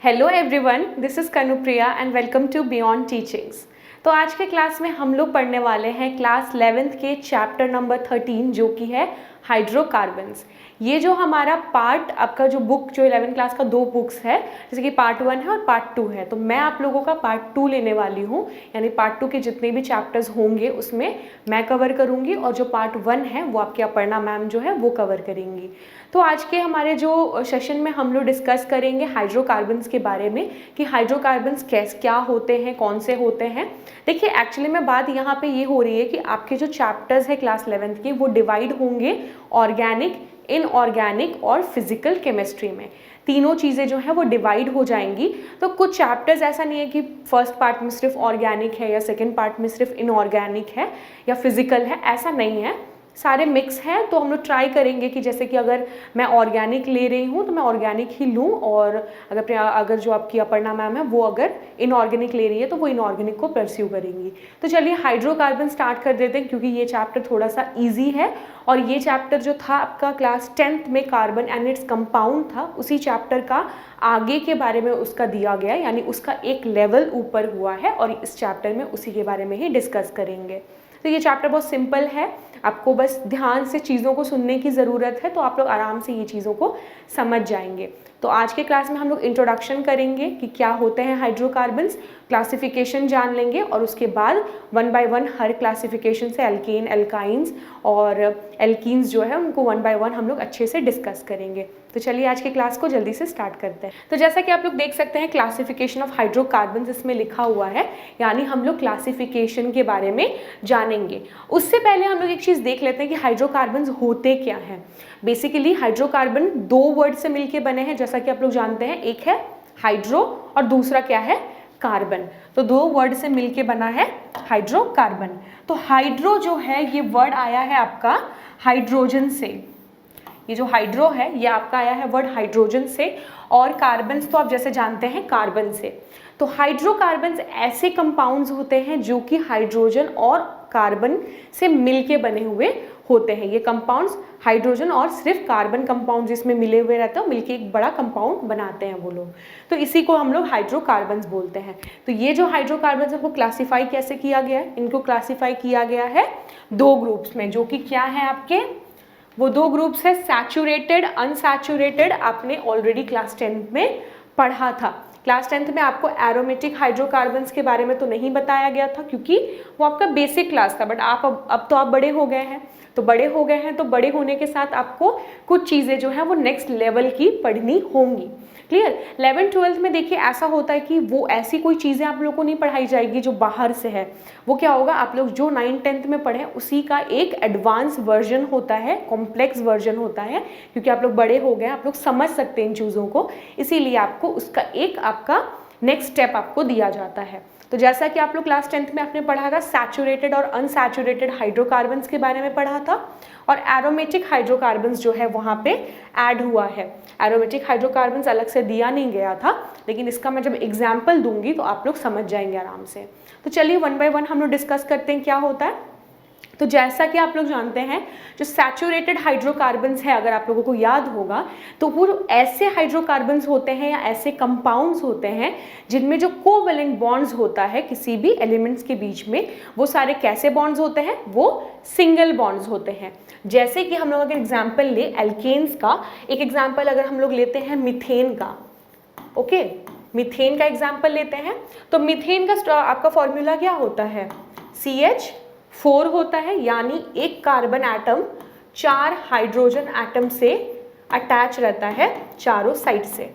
Hello everyone, this is Kanupriya and welcome to beyond teachings. तो आज के क्लास में हम लोग पढ़ने वाले हैं क्लास 11th के चैप्टर नंबर 13 जो कि है हाइड्रोकार्बन्स। ये जो हमारा पार्ट आपका जो बुक जो 11th क्लास का दो बुक्स है, जैसे कि पार्ट 1 है और पार्ट 2 है, तो मैं आप लोगों का पार्ट 2 लेने वाली हूँ। यानी पार्ट 2 के जितने भी चैप्टर्स होंगे उसमें मैं कवर करूँगी और जो पार्ट 1 है वो आपकी अपर्णा मैम जो है वो कवर करेंगी। तो आज के हमारे जो सेशन में हम लोग डिस्कस करेंगे हाइड्रोकार्बन्स के बारे में कि हाइड्रोकार्बन्स क्या होते हैं, कौन से होते हैं। देखिए एक्चुअली में बात यहाँ पे ये हो रही है कि आपके जो चैप्टर्स है क्लास 11th के वो डिवाइड होंगे ऑर्गेनिक, इनऑर्गेनिक और फिजिकल केमिस्ट्री में। तीनों चीज़ें जो है वो डिवाइड हो जाएंगी। तो कुछ चैप्टर्स ऐसा नहीं है कि फर्स्ट पार्ट में सिर्फ ऑर्गेनिक है या सेकंड पार्ट में सिर्फ इनऑर्गेनिक है या फिजिकल है, ऐसा नहीं है, सारे मिक्स हैं। तो हम लोग ट्राई करेंगे कि जैसे कि अगर मैं ऑर्गेनिक ले रही हूँ तो मैं ऑर्गेनिक ही लूँ, और अगर जो आपकी अपर्णा मैम है वो अगर इनऑर्गेनिक ले रही है तो वो इनऑर्गेनिक को परस्यू करेंगी। तो चलिए हाइड्रोकार्बन स्टार्ट कर देते हैं, क्योंकि ये चैप्टर थोड़ा सा ईजी है और ये चैप्टर जो था आपका क्लास 10th में कार्बन एंड इट्स कंपाउंड था, उसी चैप्टर का आगे के बारे में उसका दिया गया, यानी उसका एक लेवल ऊपर हुआ है और इस चैप्टर में उसी के बारे में ही डिस्कस करेंगे। तो ये चैप्टर बहुत सिंपल है, आपको बस ध्यान से चीज़ों को सुनने की ज़रूरत है, तो आप लोग आराम से ये चीज़ों को समझ जाएंगे। तो आज के क्लास में हम लोग इंट्रोडक्शन करेंगे कि क्या होते हैं हाइड्रोकार्बन्स, क्लासिफिकेशन जान लेंगे और उसके बाद one by one her classification से एल्केन, एल्काइंस और एल्कीन्स जो है उनको वन बाय वन हम लोग अच्छे से डिस्कस करेंगे। तो चलिए आज के क्लास को जल्दी से स्टार्ट करते हैं। तो जैसा कि आप लोग देख सकते हैं क्लासिफिकेशन ऑफ हाइड्रोकार्बन्स इसमें लिखा हुआ है, यानी हम लोग क्लासिफिकेशन के बारे में जानेंगे। उससे पहले हम लोग एक चीज़ देख लेते हैं कि हाइड्रोकार्बन्स होते क्या हैं। बेसिकली हाइड्रोकार्बन दो वर्ड से मिलके बने हैं, जैसा कि आप लोग जानते हैं, एक है हाइड्रो और दूसरा क्या है, कार्बन। तो दो वर्ड से मिलके बना है हाइड्रोकार्बन। तो हाइड्रो जो है ये वर्ड आया है आपका हाइड्रोजन से, ये जो हाइड्रो है ये आपका आया है वर्ड हाइड्रोजन से, और कार्बन्स तो आप जैसे जानते हैं कार्बन से। तो हाइड्रोकार्बन्स ऐसे कंपाउंड्स होते हैं जो कि हाइड्रोजन और कार्बन से मिलके बने हुए होते हैं। ये कंपाउंड्स हाइड्रोजन और सिर्फ कार्बन कंपाउंड्स इसमें मिले हुए रहते हैं, मिलके एक बड़ा कंपाउंड बनाते हैं वो लोग, तो इसी को हम लोग हाइड्रोकार्बन्स बोलते हैं। तो ये जो हाइड्रोकार्बन्स है वो क्लासीफाई कैसे किया गया है, इनको क्लासीफाई किया गया है दो ग्रुप्स में, जो कि क्या है आपके, वो दो ग्रुप्स है सैचुरेटेड, अनसैचुरेटेड। आपने ऑलरेडी क्लास 10th में पढ़ा था। क्लास 10th में आपको एरोमेटिक हाइड्रोकार्बन्स के बारे में तो नहीं बताया गया था, क्योंकि वो आपका बेसिक क्लास था। बट आप अब तो आप बड़े हो गए हैं, तो बड़े हो गए हैं तो बड़े होने के साथ आपको कुछ चीज़ें जो है वो नेक्स्ट लेवल की पढ़नी होंगी। क्लियर। 11th-12th में देखिए ऐसा होता है कि वो ऐसी कोई चीज़ें आप लोगों को नहीं पढ़ाई जाएगी जो बाहर से है। वो क्या होगा, आप लोग जो 9th-10th में पढ़े उसी का एक एडवांस वर्जन होता है, कॉम्प्लेक्स वर्जन होता है, क्योंकि आप लोग बड़े हो गए, आप लोग समझ सकते हैं इन चीज़ों को, इसीलिए आपको उसका एक आपका नेक्स्ट स्टेप आपको दिया जाता है। तो जैसा कि आप लोग क्लास 10th में आपने पढ़ा था, सैचुरेटेड और अनसैचुरेटेड हाइड्रोकार्बन्स के बारे में पढ़ा था, और एरोमेटिक हाइड्रोकार्बन्स जो है वहाँ पे ऐड हुआ है। एरोमेटिक हाइड्रोकार्बन्स अलग से दिया नहीं गया था, लेकिन इसका मैं जब एग्जाम्पल दूंगी तो आप लोग समझ जाएंगे आराम से। तो चलिए वन बाय वन हम लोग डिस्कस करते हैं क्या होता है। तो जैसा कि आप लोग जानते हैं, जो सैचुरेटेड हाइड्रोकार्बन्स है, अगर आप लोगों को याद होगा, तो वो ऐसे हाइड्रोकार्बन्स होते हैं या ऐसे कंपाउंड्स होते हैं जिनमें जो कोवेलेंट बॉन्ड्स होता है किसी भी एलिमेंट्स के बीच में, वो सारे कैसे बॉन्ड्स होते हैं, वो सिंगल बॉन्ड्स होते हैं। जैसे कि हम लोग अगर एग्जाम्पल ले एल्केन्स का, एक एग्जाम्पल अगर हम लोग लेते हैं मिथेन का, ओके, मिथेन का एग्जाम्पल लेते हैं, तो मिथेन का आपका फॉर्मूला क्या होता है, CH4 होता है, यानी एक कार्बन एटम 4 हाइड्रोजन एटम से अटैच रहता है चारों साइड से।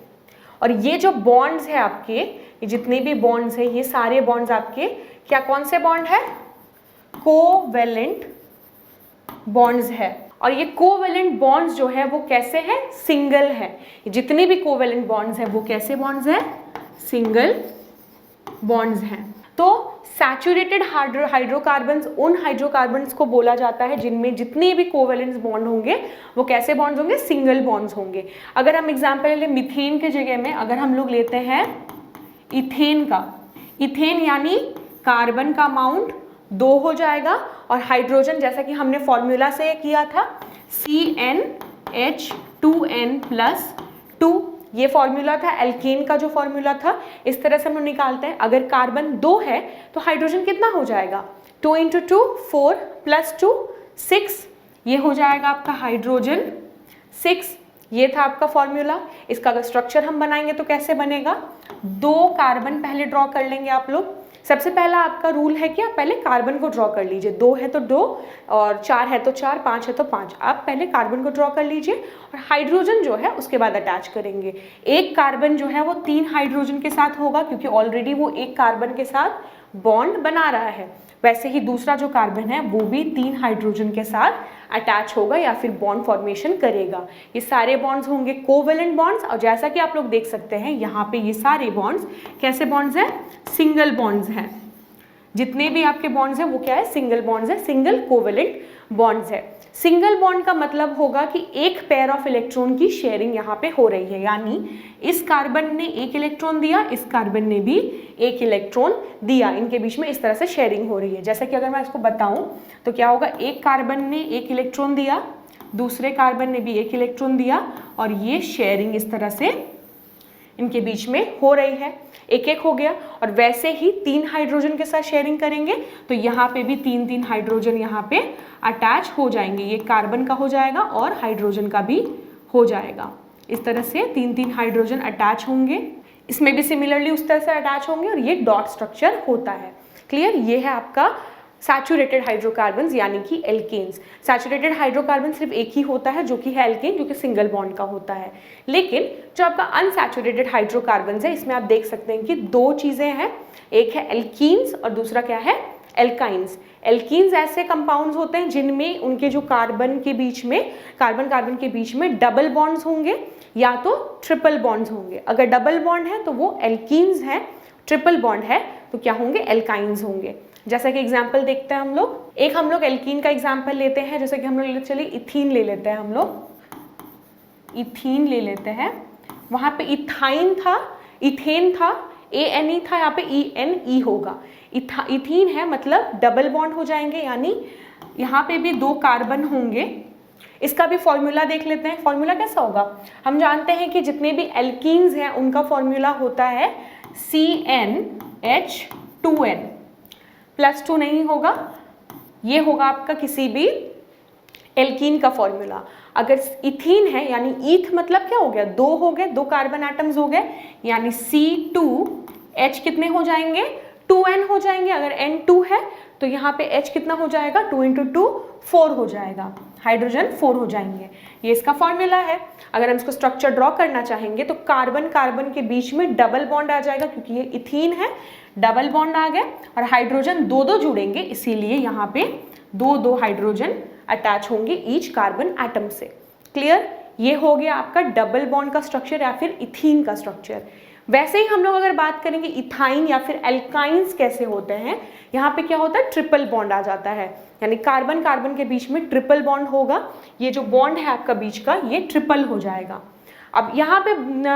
और ये जो बॉन्ड्स है आपके, ये जितने भी बॉन्ड्स हैं, ये सारे बॉन्ड्स आपके क्या, कौन से बॉन्ड है, कोवेलेंट बॉन्ड्स है। और ये कोवेलेंट बॉन्ड्स जो है वो कैसे है, सिंगल है। जितने भी कोवेलेंट बॉन्ड्स हैं वो कैसे बॉन्ड्स हैं, सिंगल बॉन्ड्स हैं। तो सैचुरेटेड हाइड्रोकार्बन्स उन हाइड्रोकार्बन्स को बोला जाता है जिनमें जितने भी कोवेलेंट बॉन्ड होंगे वो कैसे बॉन्ड्स होंगे, सिंगल बॉन्ड्स होंगे। अगर हम एग्जांपल ले मिथेन के जगह में अगर हम लोग लेते हैं इथेन का, इथेन यानी कार्बन का अमाउंट 2 हो जाएगा, और हाइड्रोजन जैसा कि हमने फॉर्मूला से किया था CnH2n+2, ये फॉर्मूला था एल्केन का, जो फॉर्मूला था इस तरह से हम लोग निकालते हैं। अगर कार्बन 2 है तो हाइड्रोजन कितना हो जाएगा, 2 × 2 4 + 2 6, ये हो जाएगा आपका हाइड्रोजन 6। ये था आपका फॉर्मूला। इसका अगर स्ट्रक्चर हम बनाएंगे तो कैसे बनेगा, 2 कार्बन पहले ड्रॉ कर लेंगे आप लोग। सबसे पहला आपका रूल है कि आप पहले कार्बन को ड्रॉ कर लीजिए, 2 है तो 2 और 4 है तो 4, 5 है तो 5। आप पहले कार्बन को ड्रॉ कर लीजिए और हाइड्रोजन जो है उसके बाद अटैच करेंगे। एक कार्बन जो है वो 3 हाइड्रोजन के साथ होगा क्योंकि ऑलरेडी वो एक कार्बन के साथ बॉन्ड बना रहा है। वैसे ही दूसरा जो कार्बन है वो भी 3 हाइड्रोजन के साथ अटैच होगा या फिर बॉन्ड फॉर्मेशन करेगा। ये सारे बॉन्ड्स होंगे कोवेलेंट बॉन्ड्स, और जैसा कि आप लोग देख सकते हैं यहाँ पे ये सारे बॉन्ड्स कैसे बॉन्ड्स हैं, सिंगल बॉन्ड्स हैं। जितने भी आपके बॉन्ड्स हैं वो क्या है, सिंगल बॉन्ड्स है, सिंगल कोवेलेंट बॉन्ड्स है। सिंगल बॉन्ड का मतलब होगा कि एक पेयर ऑफ इलेक्ट्रॉन की शेयरिंग यहाँ पे हो रही है, यानी इस कार्बन ने एक इलेक्ट्रॉन दिया, इस कार्बन ने भी एक इलेक्ट्रॉन दिया, इनके बीच में इस तरह से शेयरिंग हो रही है। जैसा कि अगर मैं इसको बताऊं तो क्या होगा, एक कार्बन ने एक इलेक्ट्रॉन दिया, दूसरे कार्बन ने भी एक इलेक्ट्रॉन दिया और ये शेयरिंग इस तरह से इनके बीच में हो रही है, एक एक हो गया। और वैसे ही 3 हाइड्रोजन के साथ शेयरिंग करेंगे तो यहाँ पे भी 3 हाइड्रोजन यहाँ पे अटैच हो जाएंगे। ये कार्बन का हो जाएगा और हाइड्रोजन का भी हो जाएगा। इस तरह से 3 हाइड्रोजन अटैच होंगे, इसमें भी सिमिलरली उस तरह से अटैच होंगे और ये डॉट स्ट्रक्चर होता है। क्लियर, ये है आपका सैचुरेटेड हाइड्रोकार्बन्स यानी कि एल्केन्स। सैचुरेटेड हाइड्रोकार्बन सिर्फ एक ही होता है जो कि है एल्केन, जो कि सिंगल बॉन्ड का होता है। लेकिन जो आपका अनसैचुरेटेड हाइड्रोकार्बन्स है इसमें आप देख सकते हैं कि 2 चीज़ें हैं, एक है एल्कीन्स और दूसरा क्या है, एल्काइंस। एल्कीन्स ऐसे कंपाउंड्स होते हैं जिनमें उनके जो कार्बन के बीच में, कार्बन के बीच में डबल बॉन्ड्स होंगे या तो ट्रिपल बॉन्ड्स होंगे। अगर डबल बॉन्ड है तो वो एल्कीन्स हैं, ट्रिपल बॉन्ड है तो क्या होंगे, एल्काइंस होंगे। जैसा कि एग्जाम्पल देखते हैं हम लोग एल्कीन का एग्जाम्पल लेते हैं। जैसे कि हम लोग चलिए इथीन ले लेते हैं, हम लोग इथीन ले लेते हैं। वहाँ पे इथाइन था, इथेन था, ANE था, यहाँ पे ENE होगा। इथीन है मतलब डबल बॉन्ड हो जाएंगे, यानी यहाँ पे भी 2 कार्बन होंगे। इसका भी फॉर्मूला देख लेते हैं। फॉर्मूला कैसा होगा, हम जानते हैं कि जितने भी एल्कीन्स हैं उनका फॉर्मूला होता है CnH2n, +2 नहीं होगा, ये होगा आपका किसी भी एल्कीन का फॉर्मूला। अगर इथीन है यानी ईथ मतलब क्या हो गया, 2 हो गए, 2 कार्बन एटम्स हो गए, यानी C2H कितने हो जाएंगे, 2n हो जाएंगे। अगर N2 है तो यहाँ पे H कितना हो जाएगा, 2 × 2 4 हो जाएगा, हाइड्रोजन 4 हो जाएंगे। ये इसका फॉर्मूला है। अगर हम इसको स्ट्रक्चर ड्रॉ करना चाहेंगे तो कार्बन के बीच में डबल बॉन्ड आ जाएगा, क्योंकि ये इथीन है, डबल बॉन्ड आ गए और हाइड्रोजन 2 जुड़ेंगे, इसीलिए यहाँ पे 2 हाइड्रोजन अटैच होंगे ईच कार्बन एटम से। क्लियर, ये हो गया आपका डबल बॉन्ड का स्ट्रक्चर या फिर इथीन का स्ट्रक्चर। वैसे ही हम लोग अगर बात करेंगे इथाइन या फिर एल्काइंस कैसे होते हैं, यहाँ पे क्या होता है, ट्रिपल बॉन्ड आ जाता है, यानी कार्बन के बीच में ट्रिपल बॉन्ड होगा। ये जो बॉन्ड है आपका बीच का ये ट्रिपल हो जाएगा। अब यहाँ पे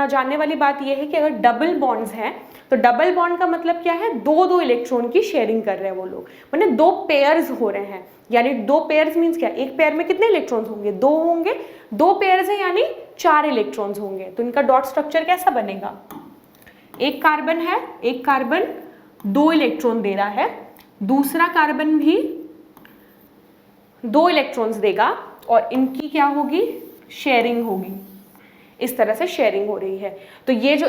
जानने वाली बात यह है कि अगर डबल बॉन्ड्स हैं तो डबल बॉन्ड का मतलब क्या है, 2 इलेक्ट्रॉन की शेयरिंग कर रहे हैं वो लोग, माने 2 पेयर्स हो रहे हैं। यानी 2 पेयर्स मीन्स क्या, एक पेयर में कितने इलेक्ट्रॉन्स होंगे, 2 होंगे, 2 पेयर्स हैं यानी 4 इलेक्ट्रॉन्स होंगे। तो इनका डॉट स्ट्रक्चर कैसा बनेगा, एक कार्बन है, एक कार्बन 2 इलेक्ट्रॉन दे रहा है, दूसरा कार्बन भी 2 इलेक्ट्रॉन्स देगा और इनकी क्या होगी, शेयरिंग होगी। इस तरह से शेयरिंग हो रही है। तो ये जो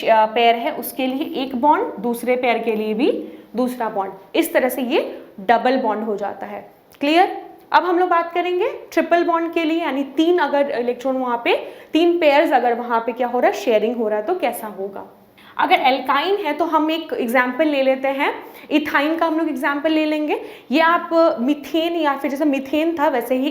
पेयर है उसके लिए एक बॉन्ड, दूसरे पेयर के लिए भी दूसरा बॉन्ड, इस तरह से ये डबल बॉन्ड हो जाता है। क्लियर, अब हम लोग बात करेंगे ट्रिपल बॉन्ड के लिए, यानी 3 अगर इलेक्ट्रॉन वहाँ पे 3 पेयर्स अगर वहाँ पे क्या हो रहा है, शेयरिंग हो रहा है तो कैसा होगा। अगर एल्काइन है तो हम एक एग्जाम्पल ले लेते हैं, इथाइन का हम लोग एग्जाम्पल ले लेंगे। ये आप मिथेन या फिर जैसे मिथेन था वैसे ही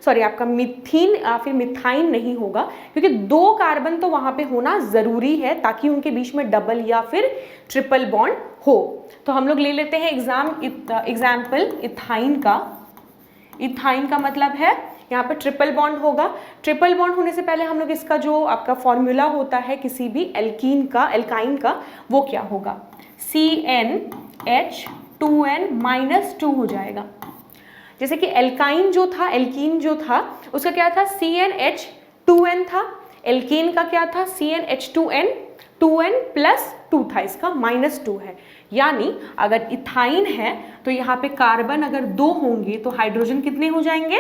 आपका मिथीन या फिर मिथाइन नहीं होगा, क्योंकि 2 कार्बन तो वहाँ पे होना ज़रूरी है ताकि उनके बीच में डबल या फिर ट्रिपल बॉन्ड हो। तो हम लोग ले लेते हैं एग्जाम्पल इथाइन का। इथाइन का मतलब है यहाँ पे ट्रिपल बॉन्ड होगा। ट्रिपल बॉन्ड होने से पहले हम लोग इसका जो आपका फॉर्मूला होता है किसी भी एल्काइन का वो क्या होगा, CnH2n-2 हो जाएगा। जैसे कि एल्कीन जो था उसका क्या था, CnH2n था, एल्केन का क्या था, CnH2n, 2n प्लस 2 था, इसका -2 है। यानी अगर इथाइन है तो यहाँ पे कार्बन अगर 2 होंगे तो हाइड्रोजन कितने हो जाएंगे,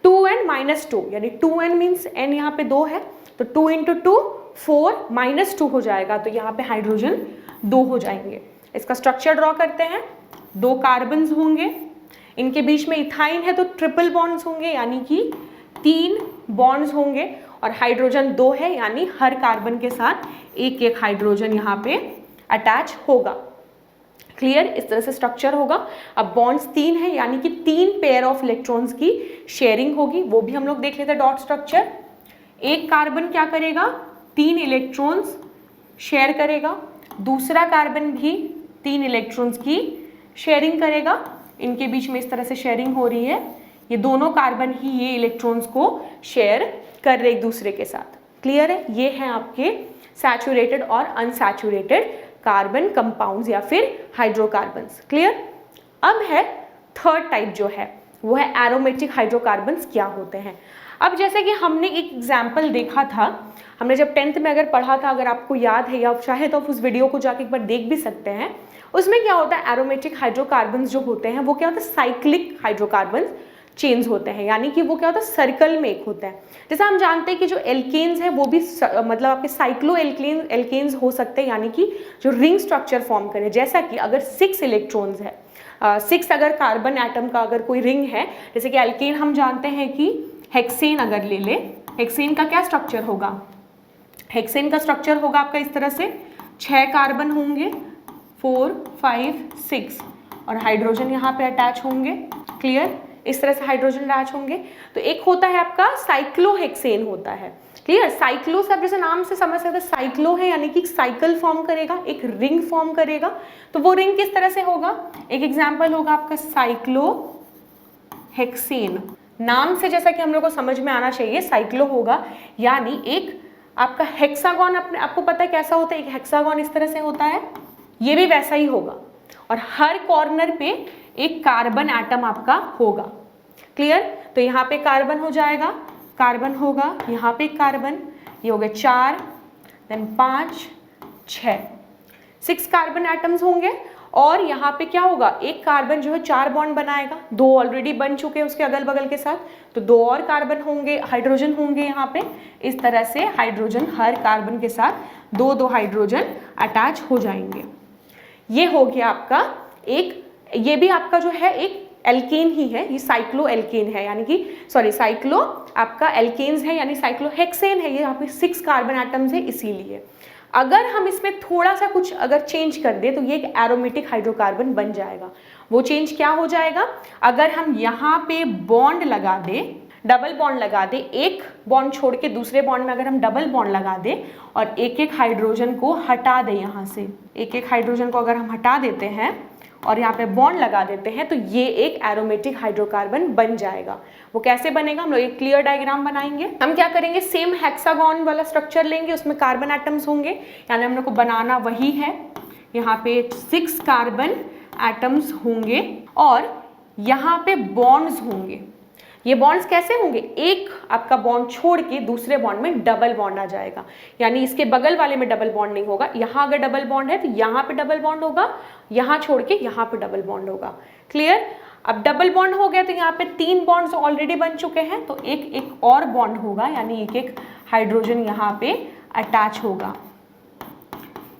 2n - 2, यानी 2n मीन्स n यहाँ पे 2 है तो 2 × 2 4 -2 हो जाएगा, तो यहाँ पे हाइड्रोजन 2 हो जाएंगे। इसका स्ट्रक्चर ड्रॉ करते हैं। 2 कार्बन्स होंगे, इनके बीच में इथाइन है तो ट्रिपल बॉन्ड्स होंगे, यानी कि 3 बॉन्ड्स होंगे, और हाइड्रोजन 2 है यानी हर कार्बन के साथ एक एक हाइड्रोजन यहाँ पे अटैच होगा। क्लियर, इस तरह से स्ट्रक्चर होगा। अब बॉन्ड्स 3 है यानी कि 3 पेयर ऑफ इलेक्ट्रॉन्स की शेयरिंग होगी, वो भी हम लोग देख लेते हैं डॉट स्ट्रक्चर। एक कार्बन क्या करेगा, 3 इलेक्ट्रॉन्स शेयर करेगा, दूसरा कार्बन भी 3 इलेक्ट्रॉन्स की शेयरिंग करेगा। इनके बीच में इस तरह से शेयरिंग हो रही है, ये दोनों कार्बन ही ये इलेक्ट्रॉन्स को शेयर कर रहे एक दूसरे के साथ। क्लियर है, ये हैं आपके सैचुरेटेड और अनसैचुरेटेड कार्बन कंपाउंड्स या फिर हाइड्रोकार्बन्स। क्लियर। अब है थर्ड टाइप जो है वो है एरोमेटिक हाइड्रोकार्बन्स। क्या होते हैं, अब जैसे कि हमने एक एग्जाम्पल देखा था, हमने जब 10th में अगर पढ़ा था, अगर आपको याद है या चाहे तो आप उस वीडियो को जाके एक बार देख भी सकते हैं। उसमें क्या होता है, एरोमेटिक हाइड्रोकार्बन्स जो होते हैं वो क्या होता है, साइक्लिक हाइड्रोकार्बन्स चेन्स होते हैं, यानी कि वो क्या होता है, सर्कल में एक होता है। जैसे हम जानते हैं कि जो एल्केन्स है वो भी मतलब आपके साइक्लो एल्केन्स हो सकते हैं, यानी कि जो रिंग स्ट्रक्चर फॉर्म करे। जैसा कि अगर 6 इलेक्ट्रॉन्स है, 6 अगर कार्बन एटम का अगर कोई रिंग है, जैसे कि एल्केन हम जानते हैं कि हेक्सेन अगर ले ले, हेक्सेन का क्या स्ट्रक्चर होगा, हेक्सेन का स्ट्रक्चर होगा आपका इस तरह से, 6 कार्बन होंगे, 4 5 6, और हाइड्रोजन यहाँ पे अटैच होंगे। क्लियर, इस तरह से हाइड्रोजन अटैच होंगे। तो एक होता है आपका साइक्लोहेक्सेन होता है। क्लियर, साइक्लो से आप जैसे नाम से समझ सकते हैं, साइक्लो है यानी कि साइकिल फॉर्म करेगा, एक रिंग फॉर्म करेगा। तो वो रिंग किस तरह से होगा, एक एग्जाम्पल होगा आपका साइक्लोहेक्सेन। नाम से जैसा कि हम लोग को समझ में आना चाहिए, साइक्लो होगा यानी एक आपका हेक्सागन, अपने आपको पता है कैसा होता है, एक हेक्सागन इस तरह से होता है, ये भी वैसा ही होगा, और हर कॉर्नर पे एक कार्बन एटम आपका होगा। क्लियर, तो यहाँ पे कार्बन हो जाएगा, कार्बन होगा, यहाँ पे कार्बन, ये हो गए 4, देन 5 6 कार्बन एटम्स होंगे, और यहाँ पे क्या होगा, एक कार्बन जो है 4 बॉन्ड बनाएगा, 2 ऑलरेडी बन चुके हैं उसके अगल बगल के साथ, तो 2 और कार्बन होंगे, हाइड्रोजन होंगे यहाँ पे। इस तरह से हाइड्रोजन हर कार्बन के साथ 2 हाइड्रोजन अटैच हो जाएंगे। ये हो गया आपका एक, ये भी आपका जो है एक एल्केन ही है, ये साइक्लो एल्केन है, यानी कि सॉरी साइक्लो आपका एल्केन्स है, यानी साइक्लोहेक्सेन है, ये यहाँ पे 6 कार्बन एटम्स है इसीलिए। अगर हम इसमें थोड़ा सा कुछ अगर चेंज कर दे तो ये एक एरोमेटिक हाइड्रोकार्बन बन जाएगा। वो चेंज क्या हो जाएगा, अगर हम यहाँ पे बॉन्ड लगा दे, डबल बॉन्ड लगा दे, एक बॉन्ड छोड़ के दूसरे बॉन्ड में अगर हम डबल बॉन्ड लगा दे और एक एक हाइड्रोजन को हटा दे, यहाँ से एक एक हाइड्रोजन को अगर हम हटा देते हैं और यहाँ पे बॉन्ड लगा देते हैं, तो ये एक एरोमेटिक हाइड्रोकार्बन बन जाएगा। वो कैसे बनेगा, हम लोग एक क्लियर डायग्राम बनाएंगे। हम क्या करेंगे, सेम हेक्सागन वाला स्ट्रक्चर लेंगे, उसमें कार्बन एटम्स होंगे, यानी हम लोग को बनाना वही है। यहाँ पे 6 कार्बन एटम्स होंगे और यहाँ पे बॉन्ड्स होंगे। ये बॉन्ड्स कैसे होंगे, एक आपका बॉन्ड छोड़ के दूसरे बॉन्ड में डबल बॉन्ड आ जाएगा, यानी इसके बगल वाले में डबल बॉन्ड नहीं होगा। यहाँ अगर डबल बॉन्ड है तो यहाँ पे डबल बॉन्ड होगा, यहाँ छोड़ के यहाँ पे डबल बॉन्ड होगा। क्लियर, अब डबल बॉन्ड हो गया तो यहाँ पे 3 बॉन्ड्स ऑलरेडी बन चुके हैं, तो एक एक और बॉन्ड होगा, यानी एक एक हाइड्रोजन यहाँ पे अटैच होगा।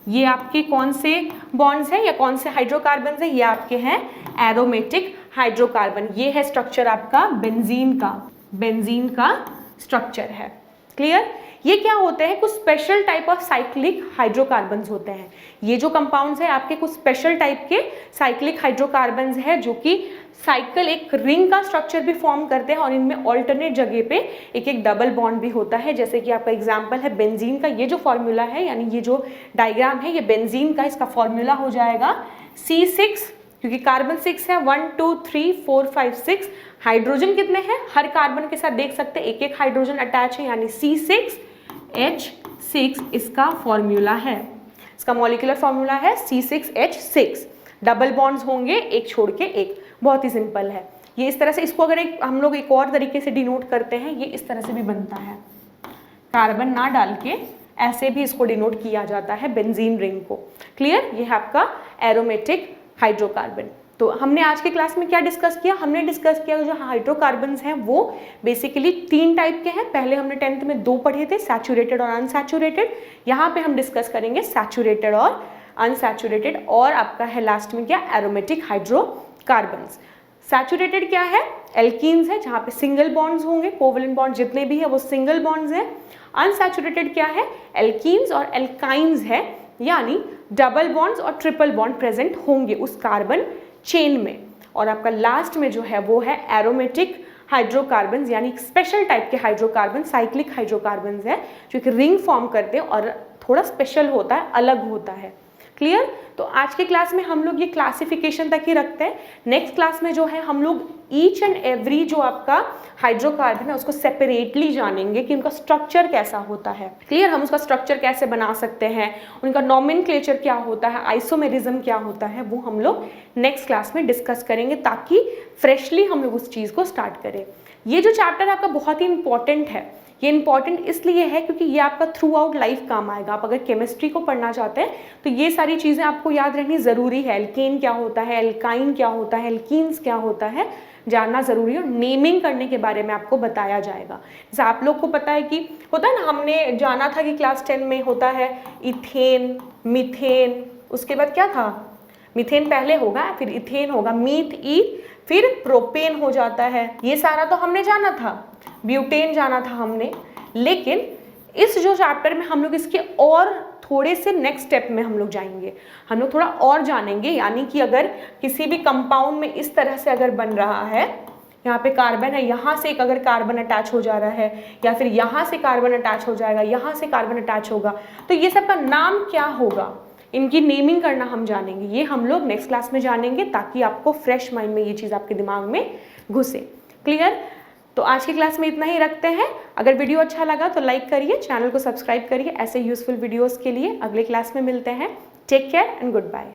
ये आपके कौन से बॉन्ड्स हैं या कौन से हाइड्रोकार्बन्स हैं, ये आपके हैं एरोमेटिक हाइड्रोकार्बन। ये है स्ट्रक्चर आपका बेंजीन का स्ट्रक्चर है। क्लियर, ये क्या होते हैं, कुछ special type of cyclic hydrocarbons होते हैं। ये जो कंपाउंड्स हैं आपके कुछ स्पेशल टाइप के साइक्लिक हाइड्रोकार्बन्स हैं, जो कि साइकिल एक रिंग का स्ट्रक्चर भी फॉर्म करते हैं और इनमें ऑल्टरनेट जगह पे एक एक डबल बॉन्ड भी होता है। जैसे कि आपका एग्जांपल है बेंजीन का, ये जो फॉर्मूला है यानी ये जो डायग्राम है ये बेंजीन का, इसका फॉर्मूला हो जाएगा C6, क्योंकि कार्बन 6 है, 1 2 3 4 5 6, हाइड्रोजन कितने हैं, हर कार्बन के साथ देख सकते हैं एक एक हाइड्रोजन अटैच है, यानी C6H6 इसका फॉर्मूला है, इसका मॉलिक्यूलर फॉर्मूला है C6H6। डबल बॉन्ड्स होंगे एक छोड़ के एक, बहुत ही सिंपल है ये। इस तरह से इसको अगर हम लोग एक और तरीके से डिनोट करते हैं, ये इस तरह से भी बनता है। कार्बन ना डाल के ऐसे भी इसको डिनोट किया जाता है बेंजीन रिंग को। क्लियर? ये है आपका एरोमेटिक हाइड्रोकार्बन। तो हमने आज के क्लास में क्या डिस्कस किया? हमने डिस्कस किया जो हाइड्रोकार्बन्स हैं वो बेसिकली 3 टाइप के हैं। पहले हमने 10th में 2 पढ़े थे, सैचुरेटेड और अनसैचुरेटेड। यहाँ पे हम डिस्कस करेंगे सैचुरेटेड और अनसैचुरेटेड, और आपका है लास्ट में क्या? Aromatic hydrocarbons. सैचुरेटेड क्या है? एल्कीन्स है जहाँ पे सिंगल बॉन्ड्स होंगे, कोवलेंट बॉन्ड जितने भी है वो सिंगल बॉन्ड्स हैं। अनसैचुरेटेड क्या है? एल्कीन्स और एल्काइंस है, यानी डबल बॉन्ड्स और ट्रिपल बॉन्ड प्रेजेंट होंगे उस कार्बन चेन में। और आपका लास्ट में जो है वो है एरोमेटिक हाइड्रोकार्बन्स, यानी स्पेशल टाइप के हाइड्रोकार्बन, साइक्लिक हाइड्रोकार्बन्स है जो कि रिंग फॉर्म करते हैं और थोड़ा स्पेशल होता है, अलग होता है। क्लियर? तो आज के क्लास में हम लोग ये क्लासिफिकेशन तक ही रखते हैं। नेक्स्ट क्लास में जो है हम लोग ईच एंड एवरी जो आपका हाइड्रोकार्बन है उसको सेपरेटली जानेंगे कि उनका स्ट्रक्चर कैसा होता है। क्लियर? हम उसका स्ट्रक्चर कैसे बना सकते हैं, उनका नॉमेनक्लेचर क्या होता है, आइसोमेरिज्म क्या होता है, वो हम लोग नेक्स्ट क्लास में डिस्कस करेंगे ताकि फ्रेशली हम लोग उस चीज़ को स्टार्ट करें। ये जो चैप्टर आपका बहुत ही इंपॉर्टेंट है, ये इंपॉर्टेंट इसलिए है क्योंकि ये आपका थ्रू आउट लाइफ काम आएगा। आप अगर केमिस्ट्री को पढ़ना चाहते हैं तो ये सारी चीज़ें आपको याद रखनी ज़रूरी है। एल्केन क्या होता है, एल्काइन क्या होता है, एल्कीन्स क्या होता है, जानना ज़रूरी है। और नेमिंग करने के बारे में आपको बताया जाएगा। जैसे आप लोग को पता है कि होता है ना, हमने जाना था कि क्लास 10 में होता है इथेन, मीथेन, उसके बाद क्या था? मीथेन पहले होगा, फिर इथेन होगा, मीथ ईथ, फिर प्रोपेन हो जाता है। ये सारा तो हमने जाना था, ब्यूटेन जाना था हमने। लेकिन इस जो चैप्टर में हम लोग इसके और थोड़े से नेक्स्ट स्टेप में हम लोग जाएंगे, हम लोग थोड़ा और जानेंगे। यानी कि अगर किसी भी कंपाउंड में इस तरह से अगर बन रहा है, यहाँ पे कार्बन है, यहाँ से एक अगर कार्बन अटैच हो जा रहा है, या फिर यहाँ से कार्बन अटैच हो जाएगा, यहाँ से कार्बन अटैच होगा, तो ये सब का नाम क्या होगा, इनकी नेमिंग करना हम जानेंगे। ये हम लोग नेक्स्ट क्लास में जानेंगे ताकि आपको फ्रेश माइंड में ये चीज़ आपके दिमाग में घुसे। क्लियर? तो आज की क्लास में इतना ही रखते हैं। अगर वीडियो अच्छा लगा तो लाइक करिए, चैनल को सब्सक्राइब करिए ऐसे यूजफुल वीडियोस के लिए। अगले क्लास में मिलते हैं। Take care and good bye.